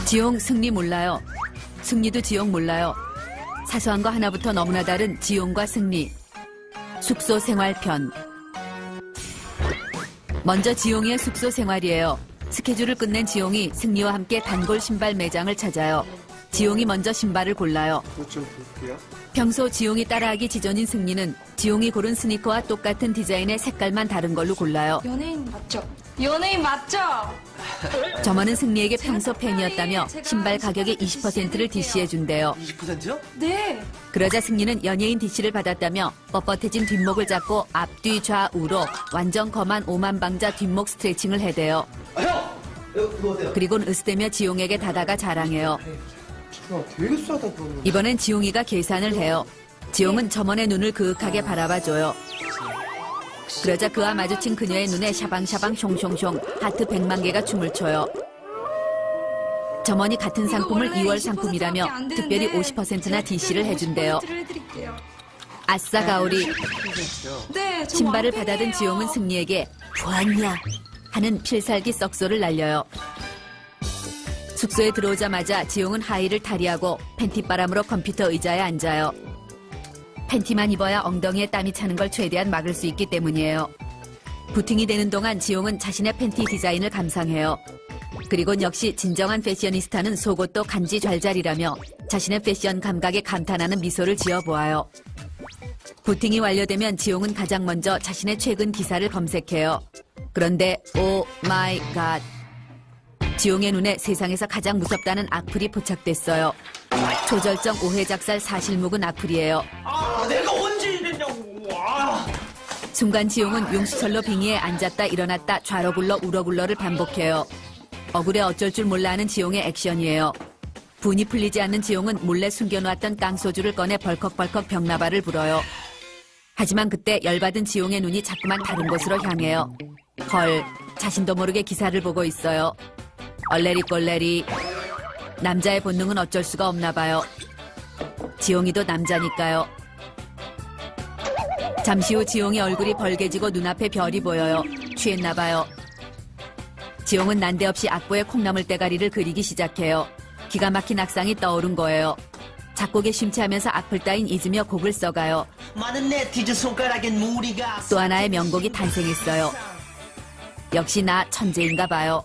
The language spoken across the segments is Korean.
지용, 승리 몰라요. 승리도 지용 몰라요. 사소한 거 하나부터 너무나 다른 지용과 승리. 숙소 생활편. 먼저 지용의 숙소 생활이에요. 스케줄을 끝낸 지용이 승리와 함께 단골 신발 매장을 찾아요. 지용이 먼저 신발을 골라요. 좀 볼게요. 평소 지용이 따라하기 지존인 승리는 지용이 고른 스니커와 똑같은 디자인의 색깔만 다른 걸로 골라요. 연예인 맞죠? 연예인 맞죠? 점원은 승리에게 평소 팬이었다며 신발 가격의 20%를 DC해준대요. 20%요? 네. 그러자 승리는 연예인 DC를 받았다며 뻣뻣해진 뒷목을 잡고 앞뒤 좌우로 완전 검한 오만방자 뒷목 스트레칭을 해대요. 아, 형! 이거 어때요? 그리곤 으스대며 지용에게 다다가 자랑해요. 야, 되게 싸다, 그러면. 이번엔 지용이가 계산을 해요. 지용은 점원의 눈을 그윽하게 바라봐줘요. 그러자 그와 마주친 그녀의 눈에 샤방샤방 숑숑숑 하트 100만 개가 춤을 춰요. 점원이 같은 상품을 2월 상품이라며 특별히 50%나 DC를 해준대요. 아싸 가오리. 네, 저 신발을 완팬이에요. 받아든 지용은 승리에게 부었냐 하는 필살기 썩소를 날려요. 숙소에 들어오자마자 지용은 하의를 탈의하고 팬티바람으로 컴퓨터 의자에 앉아요. 팬티만 입어야 엉덩이에 땀이 차는 걸 최대한 막을 수 있기 때문이에요. 부팅이 되는 동안 지용은 자신의 팬티 디자인을 감상해요. 그리고 역시 진정한 패셔니스타는 속옷도 간지 잘잘이라며 자신의 패션 감각에 감탄하는 미소를 지어보아요. 부팅이 완료되면 지용은 가장 먼저 자신의 최근 기사를 검색해요. 그런데 오 마이 갓. 지용의 눈에 세상에서 가장 무섭다는 악플이 포착됐어요. 초절정 오해작살 사실 묵은 악플이에요. 아, 내가 언제 이랬냐고. 와. 순간 지용은 용수철로 빙의에 앉았다 일어났다 좌로 굴러 우로 굴러를 반복해요. 억울해 어쩔 줄 몰라 하는 지용의 액션이에요. 분이 풀리지 않는 지용은 몰래 숨겨놓았던 깡소주를 꺼내 벌컥벌컥 벽나발을 불어요. 하지만 그때 열받은 지용의 눈이 자꾸만 다른 곳으로 향해요. 헐, 자신도 모르게 기사를 보고 있어요. 얼레리 꼴레리. 남자의 본능은 어쩔 수가 없나 봐요. 지용이도 남자니까요. 잠시 후 지용의 얼굴이 벌개지고 눈앞에 별이 보여요. 취했나 봐요. 지용은 난데없이 악보에 콩나물 대가리를 그리기 시작해요. 기가 막힌 악상이 떠오른 거예요. 작곡에 심취하면서 악플 따윈 잊으며 곡을 써가요. 많은 네티즌 손가락엔 무리가 또 하나의 명곡이 탄생했어요. 역시 나 천재인가 봐요.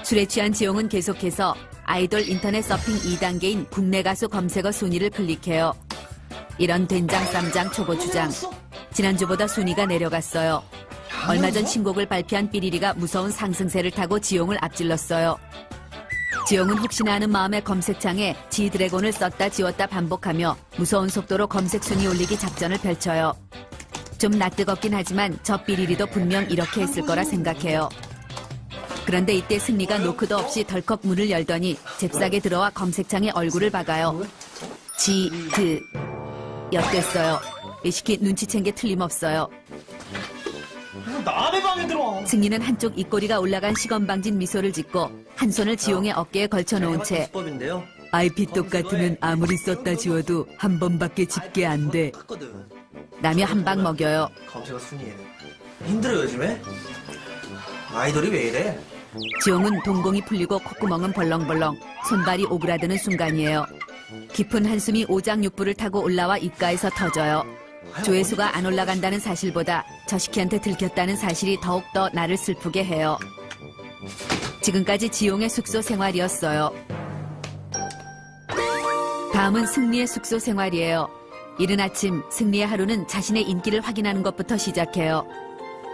술에 취한 지용은 계속해서 아이돌 인터넷 서핑 2단계인 국내 가수 검색어 순위를 클릭해요. 이런 된장, 쌈장, 초고추장. 지난주보다 순위가 내려갔어요. 얼마 전 신곡을 발표한 삐리리가 무서운 상승세를 타고 지용을 앞질렀어요. 지용은 혹시나 하는 마음에 검색창에 지드래곤을 썼다 지웠다 반복하며 무서운 속도로 검색 순위 올리기 작전을 펼쳐요. 좀 낯뜨겁긴 하지만 저 삐리리도 분명 이렇게 했을 거라 생각해요. 그런데 이때 승리가 노크도 없이 덜컥 문을 열더니 잽싸게 들어와 검색창에 얼굴을 박아요. 지드 엿됐어요. 이 시키 눈치챈 게 틀림없어요. 이거 남의 방에 들어. 승리는 한쪽 입꼬리가 올라간 시건방진 미소를 짓고 한 손을 지용의 어깨에 걸쳐놓은 채 수법인데요. IP 똑같으면 아무리 썼다 지워도 한 번밖에 집게 안 돼. 컸거든. 라며 한 방 먹여요. 검색어 순위에 힘들어 요즘에. 아이돌이 왜 이래? 지용은 동공이 풀리고 콧구멍은 벌렁벌렁 손발이 오그라드는 순간이에요. 깊은 한숨이 오장육부를 타고 올라와 입가에서 터져요. 조회수가 안 올라간다는 사실보다 저 시키한테 들켰다는 사실이 더욱더 나를 슬프게 해요. 지금까지 지용의 숙소 생활이었어요. 다음은 승리의 숙소 생활이에요. 이른 아침 승리의 하루는 자신의 인기를 확인하는 것부터 시작해요.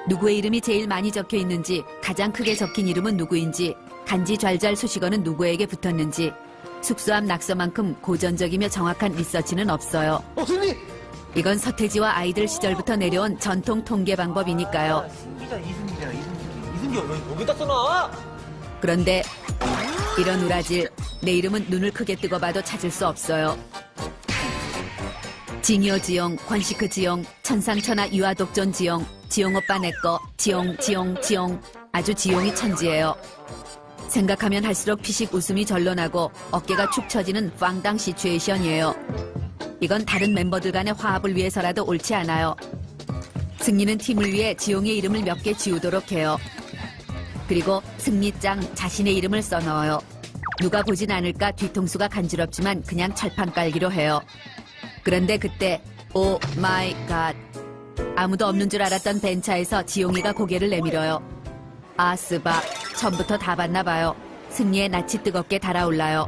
누구의 이름이 제일 많이 적혀 있는지, 가장 크게 적힌 이름은 누구인지, 간지 잘잘 수식어는 누구에게 붙었는지, 숙소 앞 낙서만큼 고전적이며 정확한 리서치는 없어요. 승리! 이건 서태지와 아이들 시절부터 내려온 전통 통계 방법이니까요. 승기자 이승기잖아 이승기 왜 여기다 써놔? 그런데 이런 우라질, 내 이름은 눈을 크게 뜨고 봐도 찾을 수 없어요. 징여 지용, 권시크 지용, 천상천하 유아독존 지용, 지용 오빠 내꺼, 지용, 지용, 지용. 아주 지용이 천지예요. 생각하면 할수록 피식 웃음이 절로 나고 어깨가 축 처지는 빵당 시츄에이션이에요. 이건 다른 멤버들 간의 화합을 위해서라도 옳지 않아요. 승리는 팀을 위해 지용의 이름을 몇 개 지우도록 해요. 그리고 승리짱 자신의 이름을 써넣어요. 누가 보진 않을까 뒤통수가 간지럽지만 그냥 철판 깔기로 해요. 그런데 그때 오 마이 갓, 아무도 없는 줄 알았던 벤차에서 지용이가 고개를 내밀어요. 아 스바, 처음부터 다 봤나 봐요. 승리의 낯이 뜨겁게 달아올라요.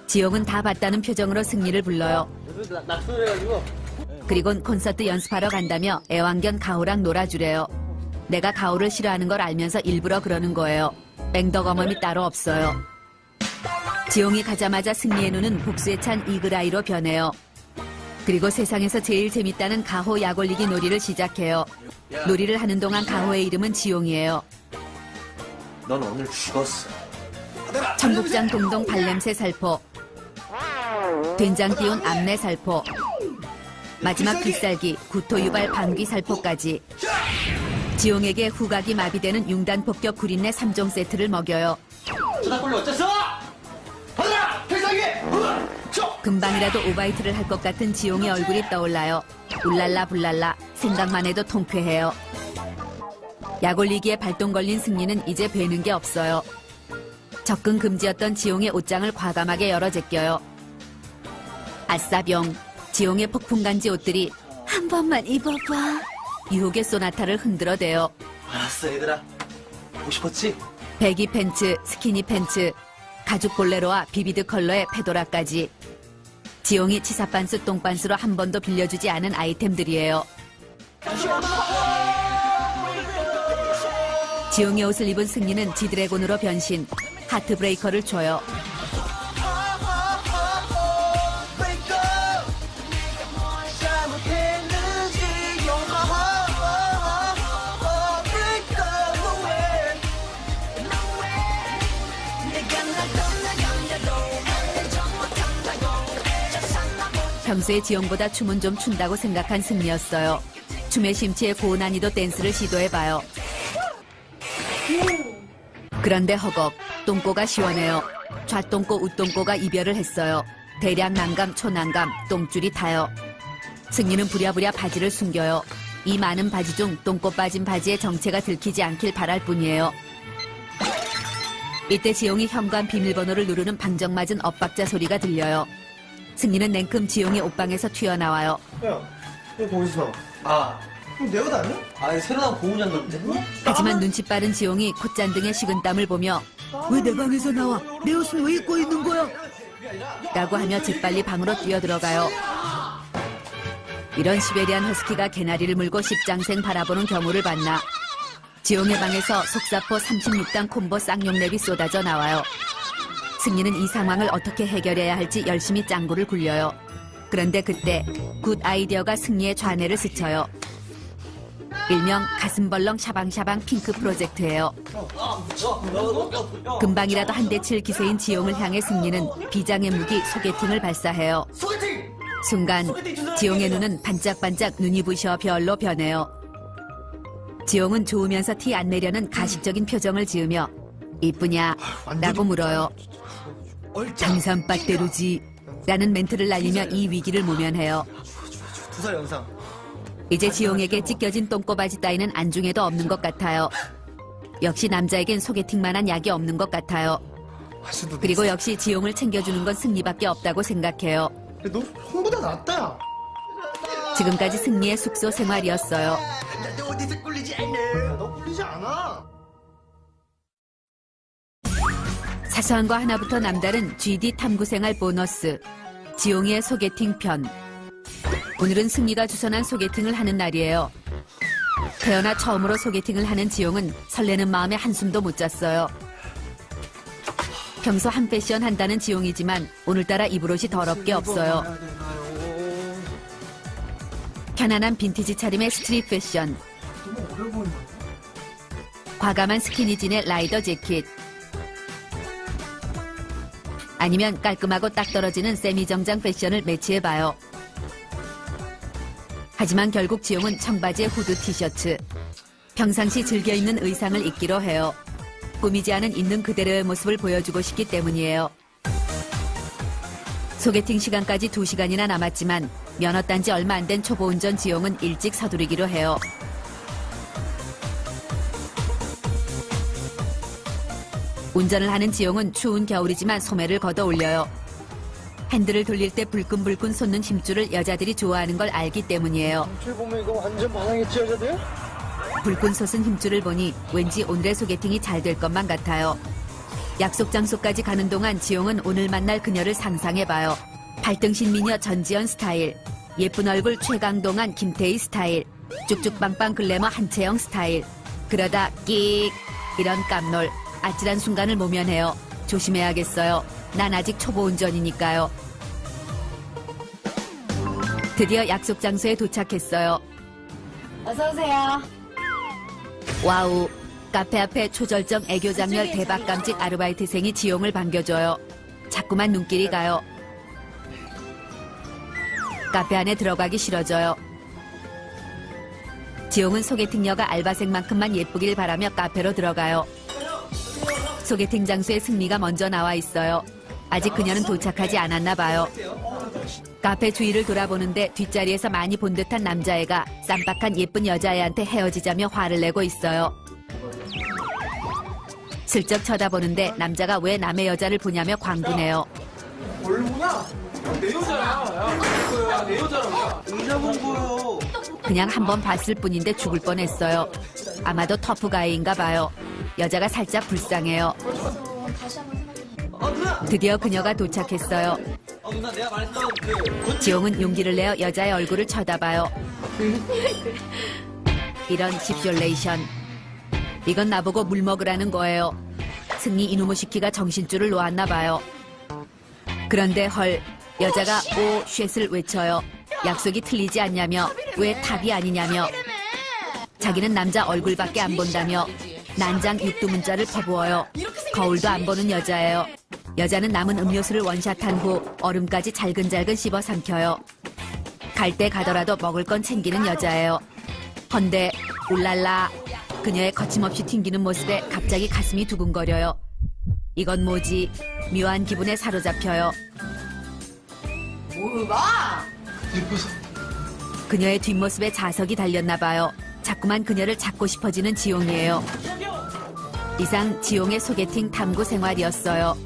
지용은 다 봤다는 표정으로 승리를 불러요. 그리곤 콘서트 연습하러 간다며 애완견 가오랑 놀아주래요. 내가 가오를 싫어하는 걸 알면서 일부러 그러는 거예요. 맹덕어멈이 따로 없어요. 지용이 가자마자 승리의 눈은 복수에 찬 이글아이로 변해요. 그리고 세상에서 제일 재밌다는 가호 약올리기 놀이를 시작해요. 놀이를 하는 동안 가호의 이름은 지용이에요. 넌 오늘 죽었어. 청국장 동동 발냄새 살포, 된장 띄운 암내 살포, 마지막 필살기 구토 유발 방귀 살포까지. 지용에게 후각이 마비되는 융단 폭격 구린내 3종 세트를 먹여요. 전화꼴로 어째서? 받아라! 필살기! 금방이라도 오바이트를 할 것 같은 지용의 얼굴이 떠올라요. 울랄라 불랄라, 생각만 해도 통쾌해요. 약올리기에 발동 걸린 승리는 이제 베는 게 없어요. 접근 금지였던 지용의 옷장을 과감하게 열어 제껴요. 아싸병, 지용의 폭풍간지 옷들이 한 번만 입어봐. 유혹의 소나타를 흔들어대요. 알았어, 얘들아. 보고 싶었지? 배기 팬츠, 스키니 팬츠, 가죽 볼레로와 비비드 컬러의 페도라까지. 지용이 치사반스 똥반스로 한 번도 빌려주지 않은 아이템들이에요. 지용의 옷을 입은 승리는 지드래곤으로 변신, 하트브레이커를 줘요. 평소에 지용보다 춤은 좀 춘다고 생각한 승리였어요. 춤의 심취에 고난이도 댄스를 시도해봐요. 그런데 허걱, 똥꼬가 시원해요. 좌똥꼬, 우똥꼬가 이별을 했어요. 대량 난감, 초난감, 똥줄이 타요. 승리는 부랴부랴 바지를 숨겨요. 이 많은 바지 중 똥꼬 빠진 바지의 정체가 들키지 않길 바랄 뿐이에요. 이때 지용이 현관 비밀번호를 누르는 방정맞은 엇박자 소리가 들려요. 승리는 냉큼 지용의 옷방에서 튀어나와요. 야, 이거 어디서 나와? 그럼 내 옷 아니야? 아, 새로 나온 고무장갑인데? 하지만 눈치 빠른 지용이 콧잔등에 식은땀을 보며 왜 내 방에서 나와? 내 옷은 왜 입고 있는 거야? 라고 하며 재빨리 방으로 뛰어들어가요. 이런 시베리안 허스키가 개나리를 물고 십장생 바라보는 경우를 봤나. 지용의 방에서 속사포 36단 콤보 쌍용랩이 쏟아져 나와요. 승리는 이 상황을 어떻게 해결해야 할지 열심히 짱구를 굴려요. 그런데 그때 굿 아이디어가 승리의 좌뇌를 스쳐요. 일명 가슴벌렁 샤방샤방 핑크 프로젝트예요. 금방이라도 한 대 칠 기세인 지용을 향해 승리는 비장의 무기 소개팅을 발사해요. 소개팅! 순간 지용의 눈은 반짝반짝 눈이 부셔 별로 변해요. 지용은 좋으면서 티 안 내려는 가식적인 표정을 지으며 이쁘냐? 라고 물어요. 장산빠떼루지 라는 멘트를 날리며 이 위기를 모면해요. 두살 영상. 이제 지용에게 찢겨진 똥꼬바지 따위는 안중에도 없는 것 같아요. 역시 남자에겐 소개팅만한 약이 없는 것 같아요. 그리고 역시 지용을 챙겨주는 건 승리밖에 없다고 생각해요. 너 형보다 낫다, 야. 지금까지 승리의 숙소 생활이었어요. 너 어디서 꿀리지 않아? 너 꿀리지 않아. 사소한 거 하나부터 남다른 GD 탐구생활 보너스, 지용이의 소개팅 편. 오늘은 승리가 주선한 소개팅을 하는 날이에요. 태어나 처음으로 소개팅을 하는 지용은 설레는 마음에 한숨도 못 잤어요. 평소 한 패션 한다는 지용이지만 오늘따라 입을 옷이 더럽게 없어요. 편안한 빈티지 차림의 스트릿 패션, 과감한 스키니진의 라이더 재킷, 아니면 깔끔하고 딱 떨어지는 세미 정장 패션을 매치해봐요. 하지만 결국 지용은 청바지에 후드 티셔츠, 평상시 즐겨 입는 의상을 입기로 해요. 꾸미지 않은 있는 그대로의 모습을 보여주고 싶기 때문이에요. 소개팅 시간까지 2시간이나 남았지만 면허 딴 지 얼마 안 된 초보 운전 지용은 일찍 서두르기로 해요. 운전을 하는 지용은 추운 겨울이지만 소매를 걷어 올려요. 핸들을 돌릴 때 불끈불끈 솟는 힘줄을 여자들이 좋아하는 걸 알기 때문이에요. 줄 보면 이거 완전 반항했지, 여자들? 불끈 솟은 힘줄을 보니 왠지 오늘의 소개팅이 잘 될 것만 같아요. 약속 장소까지 가는 동안 지용은 오늘 만날 그녀를 상상해봐요. 발등신 미녀 전지현 스타일, 예쁜 얼굴 최강동안 김태희 스타일, 쭉쭉빵빵 글래머 한채영 스타일. 그러다 끽 이런 깜놀, 아찔한 순간을 모면해요. 조심해야겠어요. 난 아직 초보 운전이니까요. 드디어 약속 장소에 도착했어요. 어서오세요. 와우, 카페 앞에 초절정 애교 장렬 대박 깜찍 아르바이트생이 지용을 반겨줘요. 자꾸만 눈길이 가요. 카페 안에 들어가기 싫어져요. 지용은 소개팅녀가 알바생만큼만 예쁘길 바라며 카페로 들어가요. 소개팅 장소에 승미가 먼저 나와 있어요. 아직 그녀는 도착하지 않았나 봐요. 카페 주위를 돌아보는데 뒷자리에서 많이 본 듯한 남자애가 쌈박한 예쁜 여자애한테 헤어지자며 화를 내고 있어요. 슬쩍 쳐다보는데 남자가 왜 남의 여자를 보냐며 광분해요. 뭘 보냐? 내 여자야. 야, 내 여자라고. 의자 본 거요. 그냥 한번 봤을 뿐인데 죽을 뻔했어요. 아마도 터프가이인가 봐요. 여자가 살짝 불쌍해요. 누나! 드디어 그녀가 도착했어요. 누나, 내가 말했던 그. 지용은 용기를 내어 여자의 얼굴을 쳐다봐요. 이런 집졸레이션. 이건 나보고 물 먹으라는 거예요. 승리 이누무시키가 정신줄을 놓았나 봐요. 그런데 헐, 여자가 오 쉣을 외쳐요. 약속이 틀리지 않냐며, 왜 탑이 아니냐며. 자기는 남자 얼굴밖에 안 본다며 난장 육두문자를 퍼부어요. 거울도 안 보는 여자예요. 여자는 남은 음료수를 원샷한 후 얼음까지 잘근잘근 씹어 삼켜요. 갈 때 가더라도 먹을 건 챙기는 여자예요. 헌데 울랄라, 그녀의 거침없이 튕기는 모습에 갑자기 가슴이 두근거려요. 이건 뭐지? 묘한 기분에 사로잡혀요. 뭐가? 그녀의 뒷모습에 자석이 달렸나 봐요. 자꾸만 그녀를 찾고 싶어지는 지용이에요. 이상 지용의 소개팅 탐구 생활이었어요.